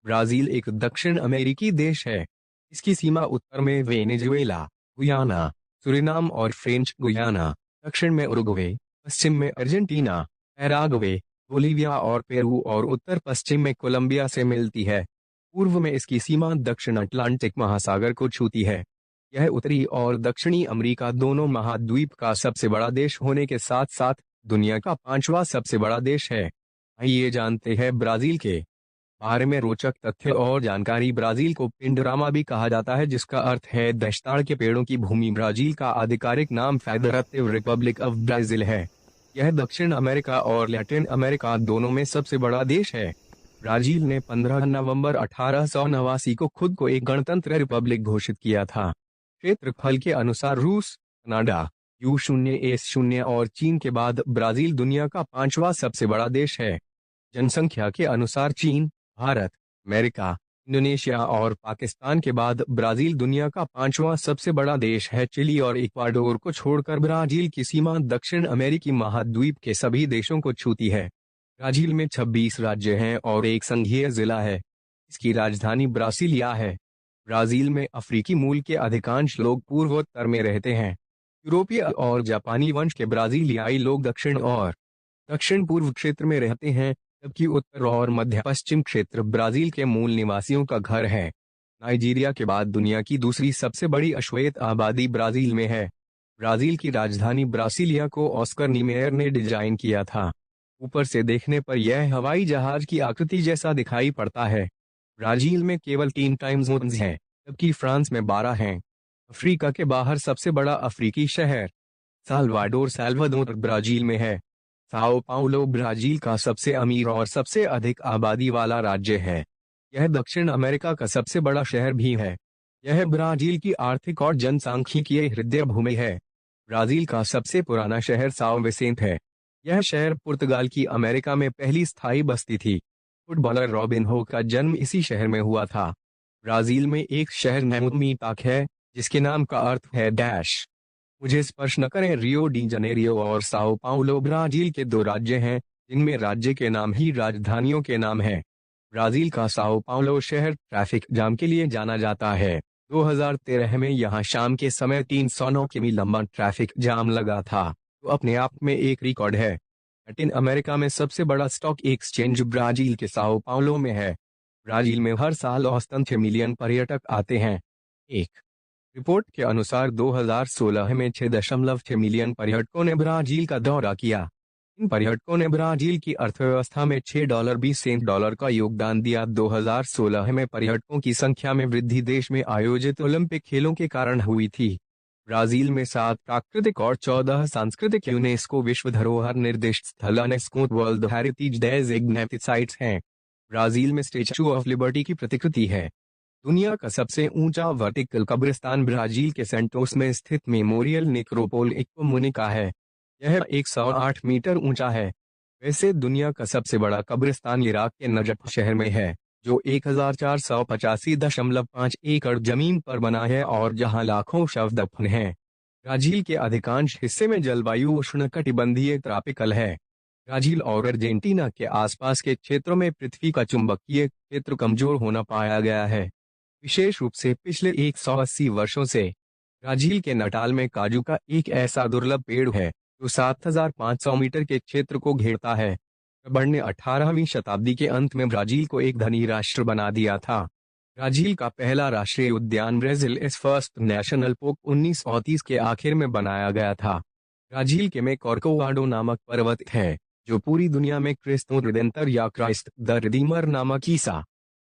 Brazil एक दक्षिण अमेरिकी देश है। इसकी सीमा उत्तर में वेनेजुएला, गुयाना, सूरिनाम और फ्रेंच गुयाना, दक्षिण में उरुग्वे, पश्चिम में अर्जेंटीना, पैराग्वे, बोलीविया और पेरू और उत्तर पश्चिम में कोलंबिया से मिलती है। पूर्व में इसकी सीमा दक्षिण अटलांटिक महासागर को छूती है। यह उत्तरी और दक्षिणी अमेरिका दोनों महाद्वीप का सबसे बड़ा देश होने के साथ साथ दुनिया का पांचवा सबसे बड़ा देश है। आइए जानते हैं ब्राजील के बारे में रोचक तथ्य और जानकारी। ब्राजील को पिंडोरामा भी कहा जाता है, जिसका अर्थ है दशताड़ के पेड़ों की भूमि। ब्राजील का आधिकारिक नाम फेडरेटिव रिपब्लिक ऑफ ब्राजील है। यह दक्षिण अमेरिका और लैटिन अमेरिका दोनों में सबसे बड़ा देश है। ब्राजील ने 15 नवंबर 1889 को खुद को एक गणतंत्र रिपब्लिक घोषित किया था। क्षेत्रफल के अनुसार रूस, कनाडा, U0S0 और चीन के बाद ब्राजील दुनिया का पांचवा सबसे बड़ा देश है। जनसंख्या के अनुसार चीन, भारत, अमेरिका, इंडोनेशिया और पाकिस्तान के बाद ब्राजील दुनिया का पांचवा सबसे बड़ा देश है। चिली और इक्वाडोर को छोड़कर ब्राजील की सीमा दक्षिण अमेरिकी महाद्वीप के सभी देशों को छूती है। ब्राजील में 26 राज्य हैं और एक संघीय जिला है। इसकी राजधानी ब्रासिलिया है। ब्राजील में अफ्रीकी मूल के अधिकांश लोग पूर्वोत्तर में रहते हैं। यूरोपीय और जापानी वंश के ब्राजीलियाई लोग दक्षिण और दक्षिण पूर्व क्षेत्र में रहते हैं, जबकि उत्तर और मध्य पश्चिम क्षेत्र ब्राजील के मूल निवासियों का घर है। नाइजीरिया के बाद दुनिया की दूसरी सबसे बड़ी अश्वेत आबादी ब्राजील में है। ब्राजील की राजधानी ब्रासिलिया को ऑस्कर नीमेयर ने डिजाइन किया था। ऊपर से देखने पर यह हवाई जहाज की आकृति जैसा दिखाई पड़ता है। ब्राजील में केवल 3 टाइम जोन्स हैं, जबकि फ्रांस में 12 हैं। अफ्रीका के बाहर सबसे बड़ा अफ्रीकी शहर साल्वाडोर ब्राजील में है। साओ पाउलो ब्राजील का सबसे अमीर और सबसे अधिक आबादी वाला राज्य है। यह दक्षिण अमेरिका का सबसे बड़ा शहर भी है। यह ब्राजील की आर्थिक और जनसांख्यिकीय हृदय भूमि है। ब्राजील का सबसे पुराना शहर साओ विसेंट है। यह शहर पुर्तगाल की अमेरिका में पहली स्थायी बस्ती थी। फुटबॉलर रॉबिन्हो का जन्म इसी शहर में हुआ था। ब्राजील में एक शहर नैमुमीताक है, जिसके नाम का अर्थ है डैश। मुझे स्पर्श न करें। रियो डी जनेरियो और साओ पाउलो ब्राजील के 2 राज्य हैं, जिनमें राज्य के नाम ही राजधानियों के नाम हैं। ब्राजील का साओ पाउलो शहर ट्रैफिक जाम के लिए जाना जाता है। 2013 में यहां शाम के समय 309 किमी लंबा ट्रैफिक जाम लगा था, तो अपने आप में एक रिकॉर्ड है। लैटिन अमेरिका में सबसे बड़ा स्टॉक एक्सचेंज ब्राजील के साओ पाउलो में है। ब्राजील में हर साल औसतन 6 मिलियन पर्यटक आते हैं। एक रिपोर्ट के अनुसार 2016 में 6.6 मिलियन पर्यटकों ने ब्राजील का दौरा किया। इन पर्यटकों ने ब्राजील की अर्थव्यवस्था में $6.20 का योगदान दिया। 2016 में पर्यटकों की संख्या में वृद्धि देश में आयोजित ओलंपिक खेलों के कारण हुई थी। ब्राजील में 7 प्राकृतिक और 14 सांस्कृतिक यूनेस्को विश्व धरोहर निर्दिष्ट स्थल UNESCO world heritage designated sites हैं। ब्राजील में स्टैच्यू ऑफ लिबर्टी की प्रतिकृति है। दुनिया का सबसे ऊंचा वर्टिकल कब्रिस्तान ब्राजील के सेंटोस में स्थित मेमोरियल नेक्रोपोल इकोमुनिका है। यह 108 मीटर ऊंचा है। वैसे दुनिया का सबसे बड़ा कब्रिस्तान इराक के नजफ शहर में है, जो 1485.5 एकड़ जमीन पर बना है और जहां लाखों शव दफन हैं। ब्राजील के अधिकांश हिस्से में जलवायु उष्णकटिबंधीय ट्रॉपिकल है। ब्राजील और अर्जेंटीना के आसपास के क्षेत्रों में पृथ्वी का चुंबकीय क्षेत्र कमजोर होना पाया गया है। विशेष रूप से पिछले 180 वर्षों से ब्राजील के नटाल में काजू का एक ऐसा दुर्लभ पेड़ है जो 7500 मीटर के क्षेत्र को घेरता है। रबड़ ने 18वीं शताब्दी के अंत में ब्राजील को एक धनी राष्ट्र बना दिया था। ब्राजील का पहला राष्ट्रीय उद्यान Brazil is first national park 1930 के आखिर में बनाया गया था। ब्राजील के में कॉर्कोवाडो नामक पर्वत है, जो पूरी दुनिया में क्रिस्तो रिडेंटर या क्राइस्ट द रिडीमर नामक ईसा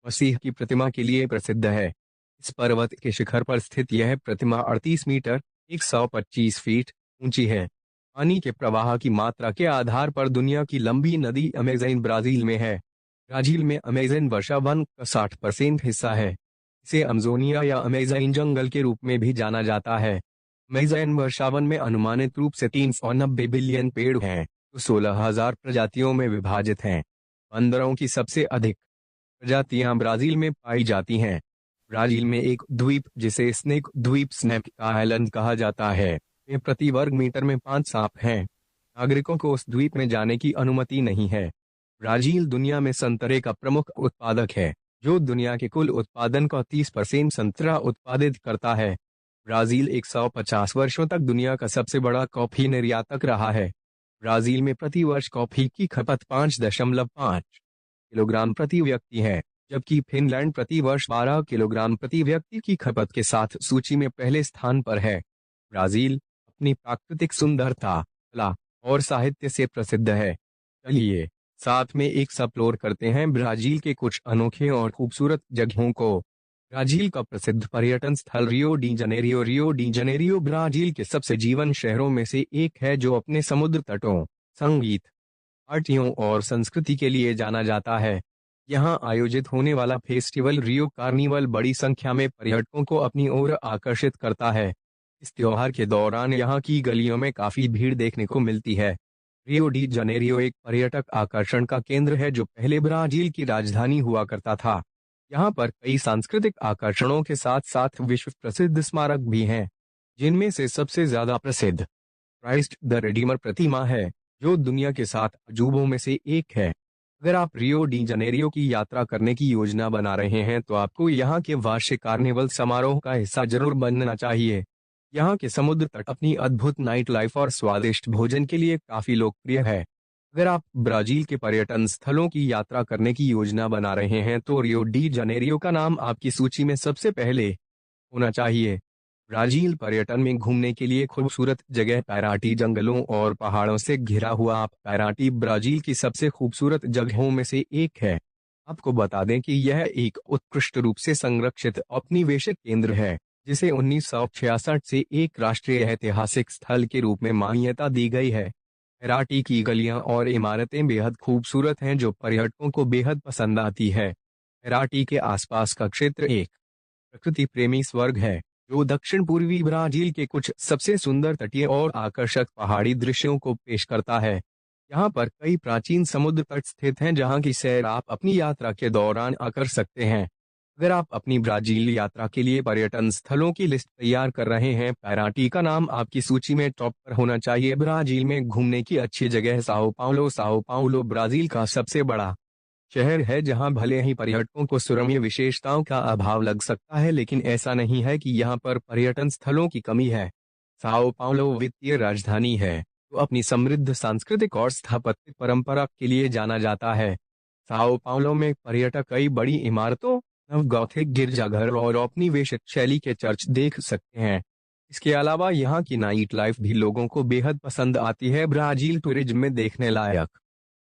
मसीह की प्रतिमा के लिए प्रसिद्ध है। इस पर्वत के शिखर पर स्थित यह प्रतिमा 38 मीटर 125 फीट ऊंची है। पानी के प्रवाह की मात्रा के आधार पर दुनिया की लंबी नदी अमेज़न ब्राजील में है। ब्राजील में अमेज़न वर्षा वन का 60% हिस्सा है। इसे अमेज़ोनिया या अमेज़न जंगल के रूप में भी जाना जाता है। अमेज़न वर्षा वन में अनुमानित रूप से 390 बिलियन पेड़ हैं, जो 16,000 प्रजातियों में विभाजित हैं। बंदरों की सबसे अधिक प्रजातियां ब्राजील में पाई जाती हैं। ब्राजील में एक द्वीप, जिसे स्नेक द्वीप स्नेक आइलैंड कहा जाता है, में प्रति वर्ग मीटर में 5 सांप हैं। नागरिकों को उस द्वीप में जाने की अनुमति नहीं है। ब्राजील दुनिया में संतरे का प्रमुख उत्पादक है, जो दुनिया के कुल उत्पादन का 30% संतरा उत्पादित करता है। ब्राज़ील 150 वर्षों तक दुनिया का सबसे बड़ा कॉफ़ी निर्यातक रहा है। ब्राज़ील में प्रति वर्ष कॉफ़ी की खपत 5.5 किलोग्राम प्रति व्यक्ति है, जबकि फिनलैंड प्रति वर्ष 12 किलोग्राम प्रति व्यक्ति की खपत के साथ सूची में पहले स्थान पर है। ब्राज़ील अपनी प्राकृतिक सुंदरता, कला और साहित्य से प्रसिद्ध है। चलिए साथ में एक एक्सप्लोर करते हैं ब्राज़ील के कुछ अनोखे और खूबसूरत जगहों को। ब्राज़ील का प्रसिद्ध पर्यटन स्थल रियो डी जनेरियो ब्राज़ील के सबसे जीवंत शहरों में से एक है, जो अपने समुद्र तटों, संगीत, पार्टियों और संस्कृति के लिए जाना जाता है। यहाँ आयोजित होने वाला फेस्टिवल रियो कार्निवल बड़ी संख्या में पर्यटकों को अपनी ओर आकर्षित करता है। इस त्योहार के दौरान यहाँ की गलियों में काफी भीड़ देखने को मिलती है। रियो डी जनेरियो एक पर्यटक आकर्षण का केंद्र है, जो पहले ब्राजील की राजधानी हुआ करता था। यहाँ पर कई सांस्कृतिक आकर्षणों के साथ साथ विश्व प्रसिद्ध स्मारक भी हैं, जिनमें से सबसे ज्यादा प्रसिद्ध क्राइस्ट द रिडीमर प्रतिमा है, जो दुनिया के 7 अजूबों में से एक है। अगर आप रियो डी जनेरियो की यात्रा करने की योजना बना रहे हैं तो आपको यहाँ के वार्षिक कार्निवल समारोह का हिस्सा जरूर बनना चाहिए। यहाँ के समुद्र तट अपनी अद्भुत नाइट लाइफ और स्वादिष्ट भोजन के लिए काफी लोकप्रिय है। अगर आप ब्राजील के पर्यटन स्थलों की यात्रा करने की योजना बना रहे हैं तो रियो डी जनेरियो का नाम आपकी सूची में सबसे पहले होना चाहिए। ब्राजील पर्यटन में घूमने के लिए खूबसूरत जगह पैराटी जंगलों और पहाड़ों से घिरा हुआ पैराटी ब्राजील की सबसे खूबसूरत जगहों में से एक है। आपको बता दें कि यह एक उत्कृष्ट रूप से संरक्षित औपनिवेशिक केंद्र है, जिसे 1966 से एक राष्ट्रीय ऐतिहासिक स्थल के रूप में मान्यता दी गई है। पैराटी की गलियां और इमारतें बेहद खूबसूरत हैं, जो पर्यटकों को बेहद पसंद आती है। पैराटी के आसपास का क्षेत्र एक प्रकृति प्रेमी स्वर्ग है, जो दक्षिण पूर्वी ब्राजील के कुछ सबसे सुंदर तटीय और आकर्षक पहाड़ी दृश्यों को पेश करता है। यहाँ पर कई प्राचीन समुद्र तट स्थित हैं, जहाँ की सैर आप अपनी यात्रा के दौरान कर सकते हैं। अगर आप अपनी ब्राजील यात्रा के लिए पर्यटन स्थलों की लिस्ट तैयार कर रहे हैं, पैराटी का नाम आपकी सूची में टॉप पर होना चाहिए। ब्राजील में घूमने की अच्छी जगह साओ पाउलो ब्राजील का सबसे बड़ा शहर है, जहां भले ही पर्यटकों को सुरम्य विशेषताओं का अभाव लग सकता है, लेकिन ऐसा नहीं है कि यहां पर पर्यटन स्थलों की कमी है। साओ पाउलो वित्तीय राजधानी है, तो अपनी समृद्ध सांस्कृतिक और स्थापत्य परंपरा के लिए जाना जाता है। साओ पाउलो में पर्यटक कई बड़ी इमारतों, नव गॉथिक गिरजाघर और औपनिवेशिक शैली के चर्च देख सकते हैं। इसके अलावा यहाँ की नाइट लाइफ भी लोगों को बेहद पसंद आती है। ब्राजील टूरिज्म में देखने लायक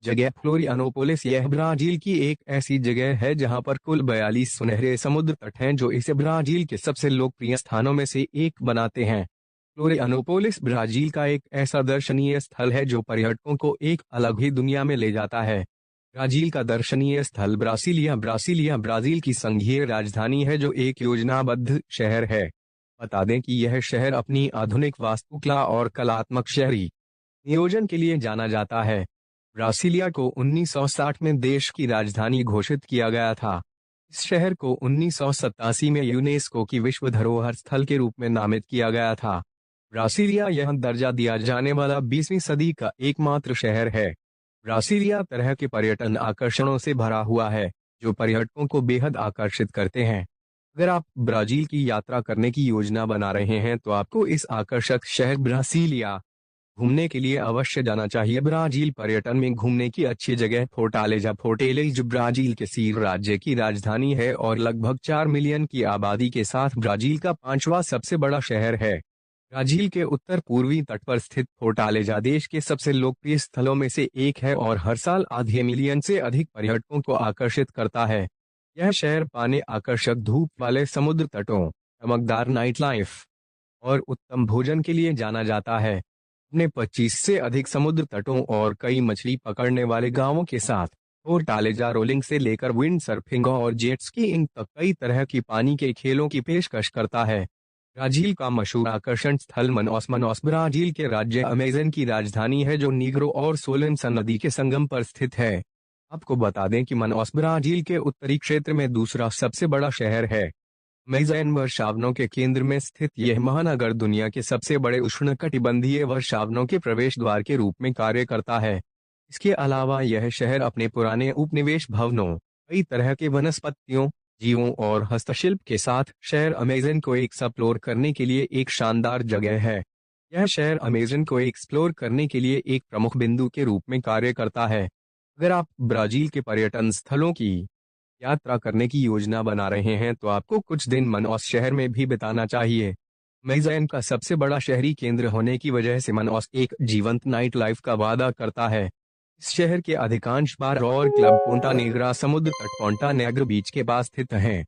जगह फ्लोरियानोपोलिस, यह ब्राजील की एक ऐसी जगह है जहां पर कुल 42 सुनहरे समुद्र तट हैं, जो इसे ब्राजील के सबसे लोकप्रिय स्थानों में से एक बनाते हैं। फ्लोरियानोपोलिस ब्राजील का एक ऐसा दर्शनीय स्थल है जो पर्यटकों को एक अलग ही दुनिया में ले जाता है। ब्राजील का दर्शनीय स्थल ब्रासीलिया ब्राजील की संघीय राजधानी है, जो एक योजनाबद्ध शहर है। बता दें कि यह शहर अपनी आधुनिक वास्तुकला और कलात्मक शहरी नियोजन के लिए जाना जाता है। ब्रासीलिया को 1960 में देश की राजधानी घोषित किया गया था। इस शहर को 1987 में यूनेस्को की विश्व धरोहर स्थल के रूप में नामित किया गया था। ब्रासीलिया यह दर्जा दिया जाने वाला 20वीं सदी का एकमात्र शहर है। ब्रासीलिया तरह के पर्यटन आकर्षणों से भरा हुआ है, जो पर्यटकों को बेहद आकर्षित करते हैं। अगर आप ब्राजील की यात्रा करने की योजना बना रहे हैं तो आपको इस आकर्षक शहर ब्रासीलिया घूमने के लिए अवश्य जाना चाहिए। ब्राजील पर्यटन में घूमने की अच्छी जगह फोर्टालेजा ब्राजील के सी राज्य की राजधानी है और लगभग 4 मिलियन की आबादी के साथ ब्राजील का 5वां सबसे बड़ा शहर है। ब्राजील के उत्तर पूर्वी तट पर स्थित फोर्टालेजा देश के सबसे लोकप्रिय स्थलों में से एक है और हर साल आधे मिलियन से अधिक पर्यटकों को आकर्षित करता है। यह शहर पाने आकर्षक धूप वाले समुद्र तटों, चमकदार नाइट लाइफ और उत्तम भोजन के लिए जाना जाता है। अपने 25 से अधिक समुद्र तटों और कई मछली पकड़ने वाले गांवों के साथ फोर्टालेजा रोलिंग से लेकर विंड सर्फिंग और जेट स्कीइंग तक कई तरह की पानी के खेलों की पेशकश करता है। ब्राजील का मशहूर आकर्षण स्थल मनास ब्राजील के राज्य अमेज़न की राजधानी है, जो नीग्रो और सोलेंसा नदी के संगम पर स्थित है। आपको बता दें कि मनास ब्राजील के उत्तरी क्षेत्र में दूसरा सबसे बड़ा शहर है। अमेज़न वर्षावनों के केंद्र में स्थित यह महानगर दुनिया के सबसे बड़े उष्णकटिबंधीय वर्षावनों के प्रवेश द्वार के रूप में कार्य करता है। इसके अलावा यह शहर अपने पुराने उपनिवेश भवनों, कई तरह के वनस्पतियों, जीवों और हस्तशिल्प के साथ शहर अमेज़न को एक्सप्लोर करने के लिए एक शानदार जगह है। यह शहर अमेज़न को एक्सप्लोर करने के लिए एक प्रमुख बिंदु के रूप में कार्य करता है। अगर आप ब्राज़ील के पर्यटन स्थलों की यात्रा करने की योजना बना रहे हैं तो आपको कुछ दिन मनौस शहर में भी बिताना चाहिए। अमेज़न का सबसे बड़ा शहरी केंद्र होने की वजह से मनौस एक जीवंत नाइट लाइफ का वादा करता है। इस शहर के अधिकांश बार और क्लब पोंटा नेग्रा समुद्र तट पोंटा नेग्रा बीच के पास स्थित हैं।